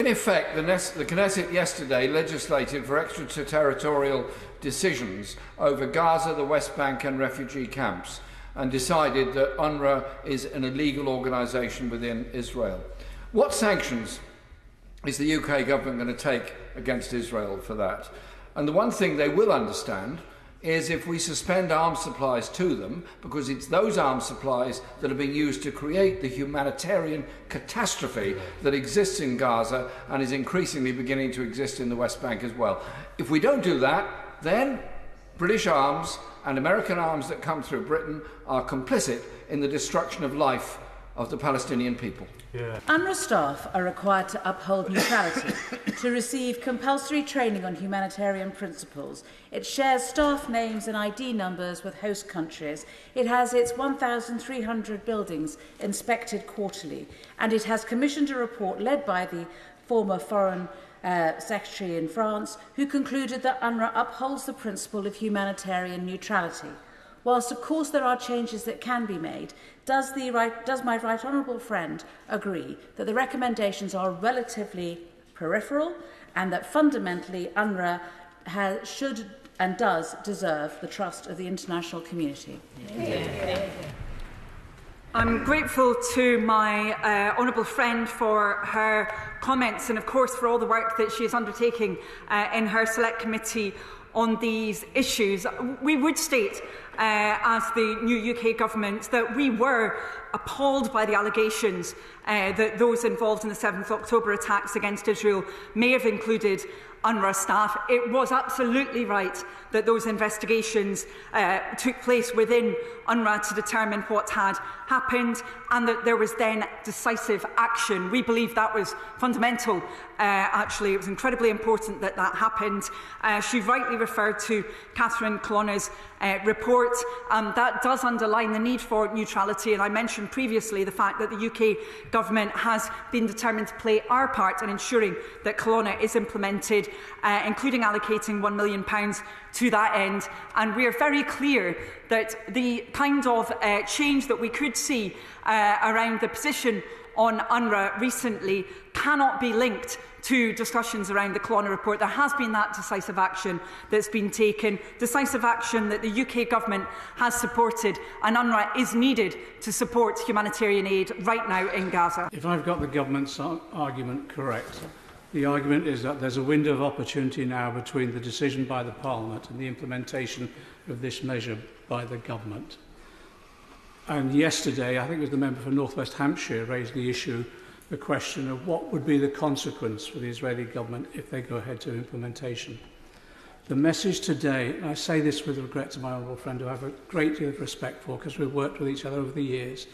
effect, the Knesset yesterday legislated for extraterritorial decisions over Gaza, the West Bank and refugee camps, and decided that UNRWA is an illegal organisation within Israel. What sanctions is the UK government going to take against Israel for that? And the one thing they will understand is if we suspend arms supplies to them, because it's those arms supplies that are being used to create the humanitarian catastrophe that exists in Gaza and is increasingly beginning to exist in the West Bank as well. If we don't do that, then British arms and American arms that come through Britain are complicit in the destruction of life of the Palestinian people. Yeah. UNRWA staff are required to uphold neutrality, to receive compulsory training on humanitarian principles. It shares staff names and ID numbers with host countries. It has its 1,300 buildings inspected quarterly, and it has commissioned a report led by the former Foreign Secretary in France, who concluded that UNRWA upholds the principle of humanitarian neutrality. Whilst, of course, there are changes that can be made, does my right honourable friend agree that the recommendations are relatively peripheral and that fundamentally UNRWA should and does deserve the trust of the international community? Yeah. I'm grateful to my honourable friend for her comments and, of course, for all the work that she is undertaking in her select committee on these issues. We would state, as the new UK government, that we were appalled by the allegations that those involved in the 7th October attacks against Israel may have included UNRWA staff. It was absolutely right that those investigations took place within UNRWA to determine what had happened, and that there was then decisive action. We believe that was fundamental. Actually, it was incredibly important that that happened. She rightly referred to Catherine Colonna's report. That does underline the need for neutrality, and I mentioned previously the fact that the UK government has been determined to play our part in ensuring that Colonna is implemented, including allocating £1 million to that end. And we are very clear that the kind of change that we could see around the position on UNRWA recently cannot be linked to discussions around the Colonna report. There has been that decisive action that's been taken, decisive action that the UK government has supported, and UNRWA is needed to support humanitarian aid right now in Gaza. If I've got the government's argument correct, the argument is that there's a window of opportunity now between the decision by the Parliament and the implementation of this measure by the government. And yesterday, I think it was the member for North West Hampshire raised the question of what would be the consequence for the Israeli government if they go ahead to implementation. The message today, and I say this with regret to my honourable friend who I have a great deal of respect for because we've worked with each other over the years,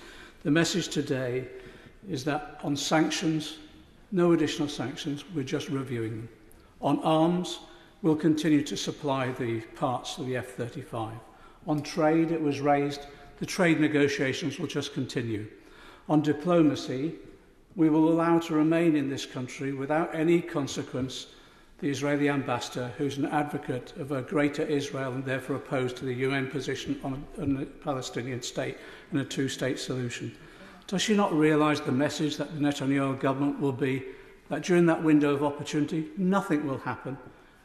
the message today is that on sanctions, no additional sanctions, we're just reviewing them. On arms, we'll continue to supply the parts of the F-35. On trade, it was raised, the trade negotiations will just continue. On diplomacy, we will allow to remain in this country without any consequence the Israeli ambassador, who's an advocate of a greater Israel and therefore opposed to the UN position on a Palestinian state and a two-state solution. Does she not realise the message that the Netanyahu government will be that during that window of opportunity, nothing will happen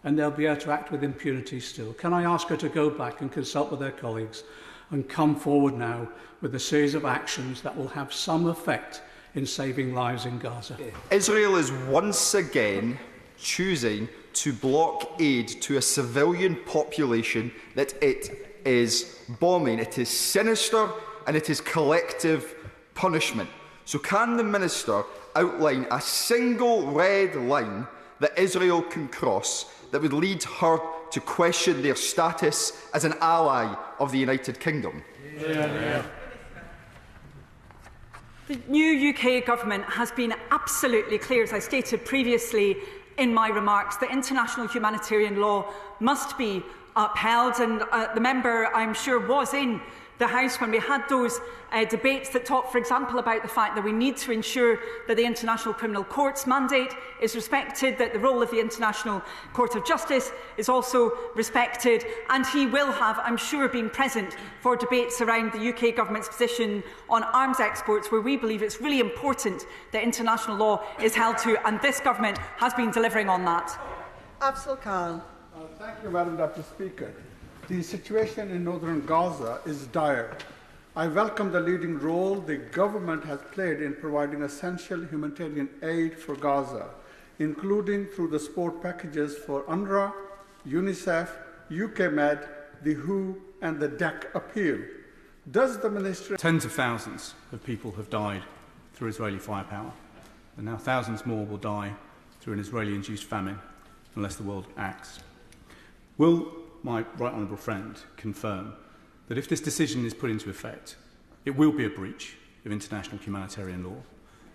and they'll be able to act with impunity still? Can I ask her to go back and consult with her colleagues and come forward now with a series of actions that will have some effect in saving lives in Gaza? Israel is once again choosing to block aid to a civilian population that it is bombing. It is sinister and it is collective punishment. So can the Minister outline a single red line that Israel can cross that would lead her to question their status as an ally of the United Kingdom? The new UK government has been absolutely clear, as I stated previously in my remarks, that international humanitarian law must be upheld. And the member, I'm sure, was in the House when we had those debates that talked, for example, about the fact that we need to ensure that the International Criminal Court's mandate is respected, that the role of the International Court of Justice is also respected, and he will have, I'm sure, been present for debates around the UK Government's position on arms exports, where we believe it's really important that international law is held to, and this Government has been delivering on that. Afzal Khan. Thank you, Madam Deputy Speaker. The situation in northern Gaza is dire. I welcome the leading role the government has played in providing essential humanitarian aid for Gaza, including through the support packages for UNRWA, UNICEF, UK Med, the WHO and the DEC appeal. Does the Minister... Tens of thousands of people have died through Israeli firepower, and now thousands more will die through an Israeli-induced famine unless the world acts. Will my right honourable friend confirm that if this decision is put into effect, it will be a breach of international humanitarian law,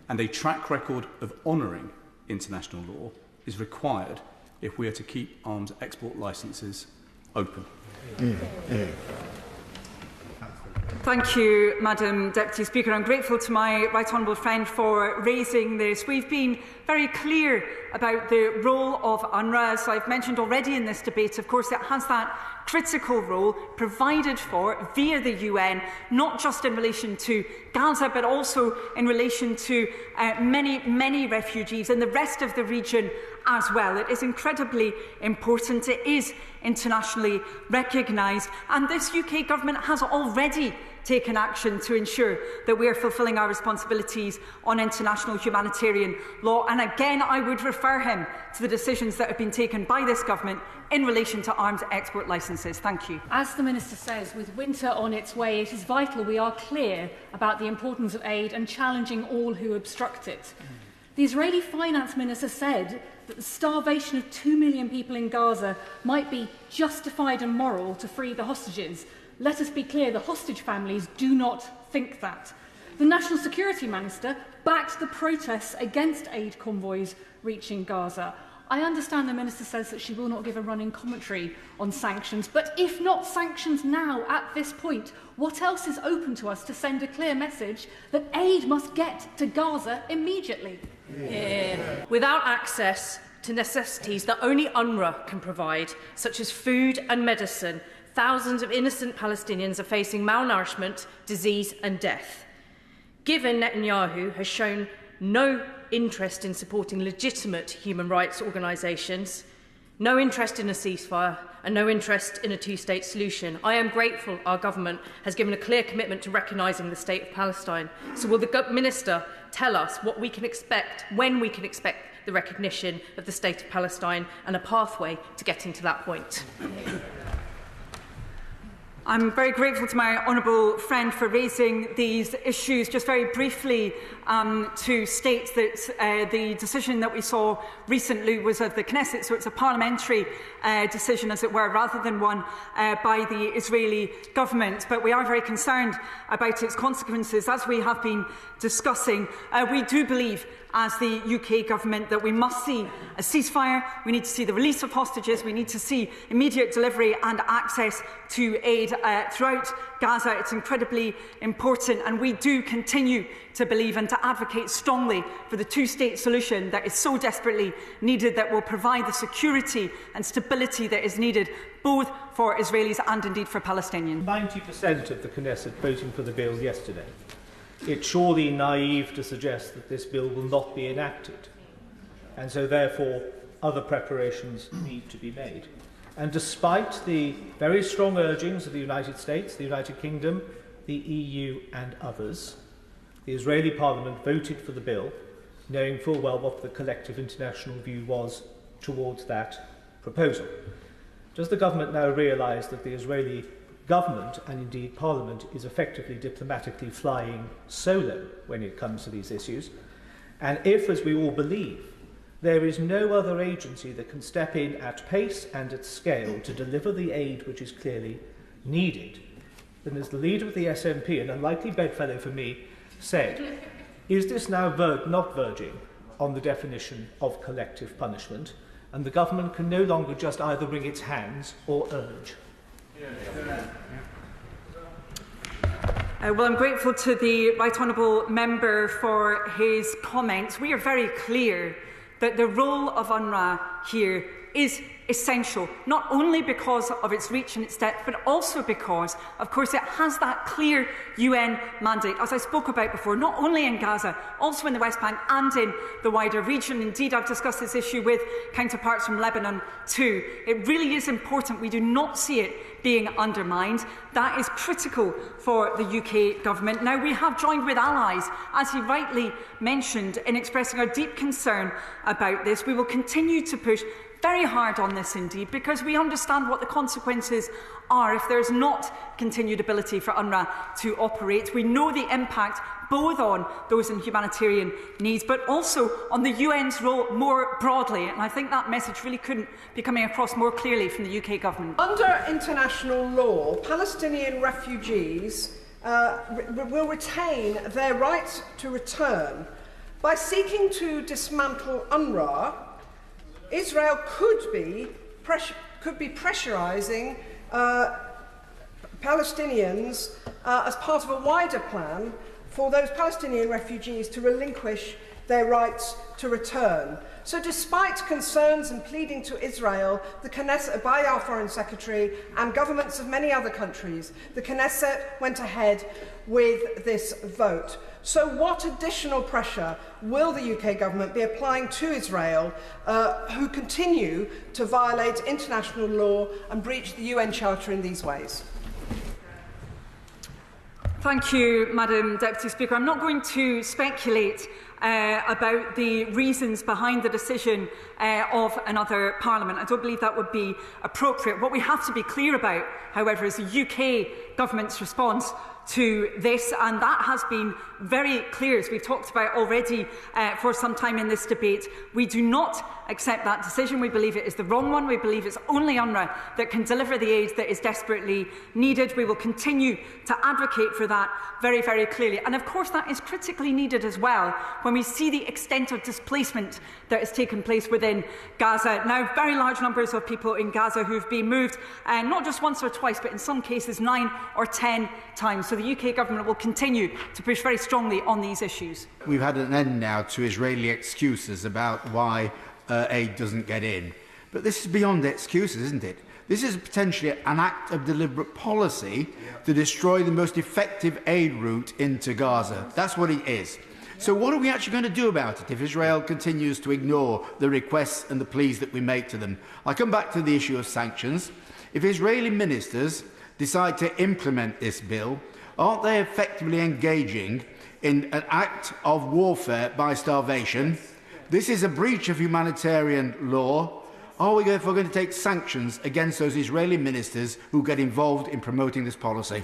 and a track record of honouring international law is required if we are to keep arms export licences open? Thank you, Madam Deputy Speaker. I'm grateful to my right honourable friend for raising this. We've been very clear about the role of UNRWA. As I've mentioned already in this debate, of course, it has that critical role provided for via the UN, not just in relation to Gaza, but also in relation to many refugees in the rest of the region as well. It is incredibly important. It is internationally recognised, and this UK Government has already taken action to ensure that we are fulfilling our responsibilities on international humanitarian law. And again, I would refer him to the decisions that have been taken by this Government in relation to arms export licences. Thank you. As the Minister says, with winter on its way, it is vital we are clear about the importance of aid and challenging all who obstruct it. The Israeli Finance Minister said that the starvation of 2 million people in Gaza might be justified and moral to free the hostages. Let us be clear, the hostage families do not think that. The National Security Minister backed the protests against aid convoys reaching Gaza. I understand the Minister says that she will not give a running commentary on sanctions, but if not sanctions now, at this point, what else is open to us to send a clear message that aid must get to Gaza immediately? Without access to necessities that only UNRWA can provide, such as food and medicine, thousands of innocent Palestinians are facing malnourishment, disease and death. Given Netanyahu has shown no interest in supporting legitimate human rights organisations, no interest in a ceasefire and no interest in a two-state solution, I am grateful our government has given a clear commitment to recognising the state of Palestine. So will the Minister tell us what we can expect, when we can expect the recognition of the state of Palestine and a pathway to getting to that point? I'm very grateful to my honourable friend for raising these issues. Just very briefly to state that the decision that we saw recently was of the Knesset, so it's a parliamentary decision, as it were, rather than one by the Israeli government. But we are very concerned about its consequences, as we have been discussing. We do believe, as the UK government, that we must see a ceasefire, we need to see the release of hostages, we need to see immediate delivery and access to aid throughout Gaza. It's incredibly important, and we do continue to believe and to advocate strongly for the two-state solution that is so desperately needed, that will provide the security and stability that is needed both for Israelis and indeed for Palestinians. 90% of the Knesset voting for the bill yesterday. It's surely naive to suggest that this bill will not be enacted, and so therefore other preparations need to be made. And despite the very strong urgings of the United States, the United Kingdom, the EU and others, the Israeli Parliament voted for the bill, knowing full well what the collective international view was towards that proposal. Does the government now realise that the Israeli government and indeed Parliament is effectively diplomatically flying solo when it comes to these issues? And if, as we all believe, there is no other agency that can step in at pace and at scale to deliver the aid which is clearly needed, then as the leader of the SNP, an unlikely bedfellow for me, said, is this now not verging on the definition of collective punishment, and the government can no longer just either wring its hands or urge? Well, I'm grateful to the Right Honourable Member for his comments. We are very clear that the role of UNRWA here is essential, not only because of its reach and its depth, but also because, of course, it has that clear UN mandate, as I spoke about before, not only in Gaza, also in the West Bank and in the wider region. Indeed, I've discussed this issue with counterparts from Lebanon too. It really is important. We do not see it being undermined. That is critical for the UK government. Now, we have joined with allies, as he rightly mentioned, in expressing our deep concern about this. We will continue to push very hard on this indeed, because we understand what the consequences are if there is not continued ability for UNRWA to operate. We know the impact both on those in humanitarian needs, but also on the UN's role more broadly. And I think that message really couldn't be coming across more clearly from the UK government. Under international law, Palestinian refugees will retain their right to return. By seeking to dismantle UNRWA, Israel could be pressurising Palestinians as part of a wider plan for those Palestinian refugees to relinquish their rights to return. So despite concerns and pleading to Israel, the Knesset, by our Foreign Secretary and governments of many other countries, the Knesset went ahead with this vote. So what additional pressure will the UK government be applying to Israel, who continue to violate international law and breach the UN Charter in these ways? Thank you, Madam Deputy Speaker. I'm not going to speculate about the reasons behind the decision of another Parliament. I don't believe that would be appropriate. What we have to be clear about, however, is the UK government's response to this, and that has been very clear, as we've talked about already for some time in this debate. We do not accept that decision. We believe it is the wrong one. We believe it's only UNRWA that can deliver the aid that is desperately needed. We will continue to advocate for that very, very clearly. And of course, that is critically needed as well when we see the extent of displacement that has taken place within Gaza. Now, very large numbers of people in Gaza who've been moved, not just once or twice, but in some cases 9 or 10 times. So the UK government will continue to push very strongly on these issues. We've had an end now to Israeli excuses about why aid doesn't get in. But this is beyond excuses, isn't it? This is potentially an act of deliberate policy to destroy the most effective aid route into Gaza. That's what it is. So what are we actually going to do about it if Israel continues to ignore the requests and the pleas that we make to them? I come back to the issue of sanctions. If Israeli ministers decide to implement this bill, aren't they effectively engaging in an act of warfare by starvation? This is a breach of humanitarian law. Are we therefore going to take sanctions against those Israeli ministers who get involved in promoting this policy?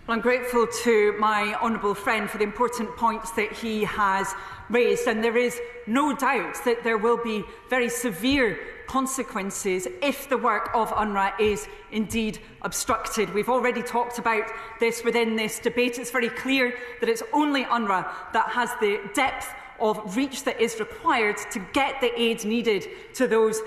Well, I'm grateful to my honourable friend for the important points that he has raised, and there is no doubt that there will be very severe consequences if the work of UNRWA is indeed obstructed. We've already talked about this within this debate. It's very clear that it's only UNRWA that has the depth of reach that is required to get the aid needed to those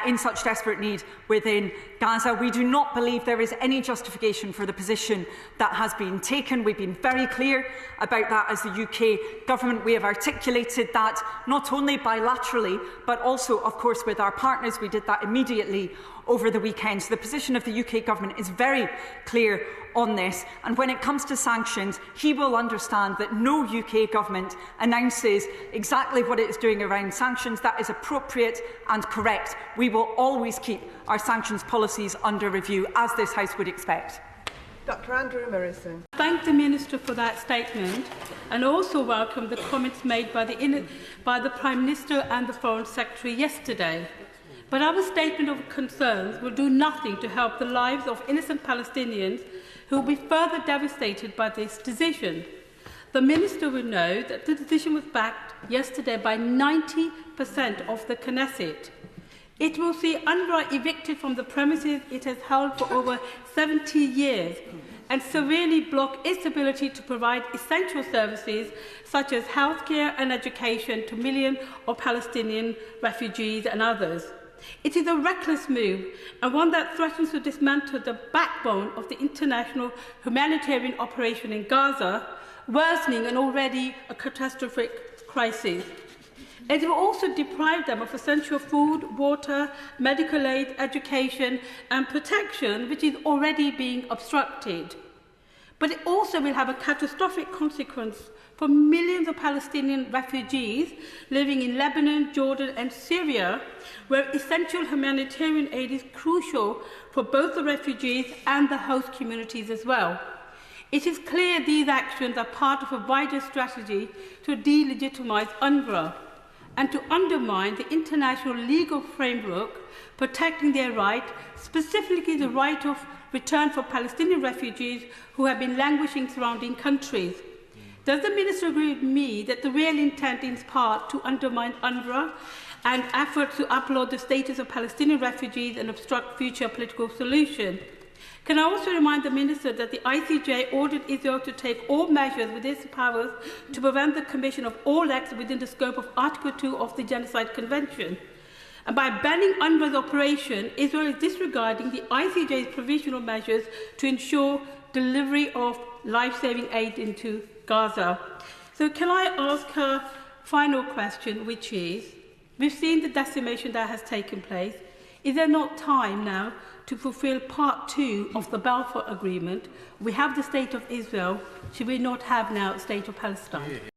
in such desperate need within Gaza. We do not believe there is any justification for the position that has been taken. We've been very clear about that as the UK government. We have articulated that not only bilaterally, but also, of course, with our partners. We did that immediately over the weekend. So the position of the UK government is very clear on this. And when it comes to sanctions, he will understand that no UK government announces exactly what it is doing around sanctions. That is appropriate and correct. We will always keep our sanctions policies under review, as this House would expect. Dr. Andrew Morrison. Thank the Minister for that statement, and also welcome the comments made by the Prime Minister and the Foreign Secretary yesterday. But our statement of concerns will do nothing to help the lives of innocent Palestinians who will be further devastated by this decision. The Minister will know that the decision was backed yesterday by 90% of the Knesset. It will see UNRWA evicted from the premises it has held for over 70 years and severely block its ability to provide essential services such as healthcare and education to millions of Palestinian refugees and others. It is a reckless move and one that threatens to dismantle the backbone of the international humanitarian operation in Gaza, worsening an already a catastrophic crisis. It will also deprive them of essential food, water, medical aid, education and protection, which is already being obstructed. But it also will have a catastrophic consequence for millions of Palestinian refugees living in Lebanon, Jordan and Syria, where essential humanitarian aid is crucial for both the refugees and the host communities as well. It is clear these actions are part of a wider strategy to delegitimize UNRWA and to undermine the international legal framework protecting their right, specifically the right of return for Palestinian refugees who have been languishing in surrounding countries. Does the Minister agree with me that the real intent is part to undermine UNRWA and efforts to uphold the status of Palestinian refugees and obstruct future political solutions? Can I also remind the Minister that the ICJ ordered Israel to take all measures within its powers to prevent the commission of all acts within the scope of Article 2 of the Genocide Convention? And by banning UNRWA's operation, Israel is disregarding the ICJ's provisional measures to ensure delivery of life-saving aid into Gaza. So can I ask her final question, which is, we've seen the decimation that has taken place. Is there not time now to fulfil part 2 of the Balfour Agreement? We have the State of Israel. Should we not have now the State of Palestine?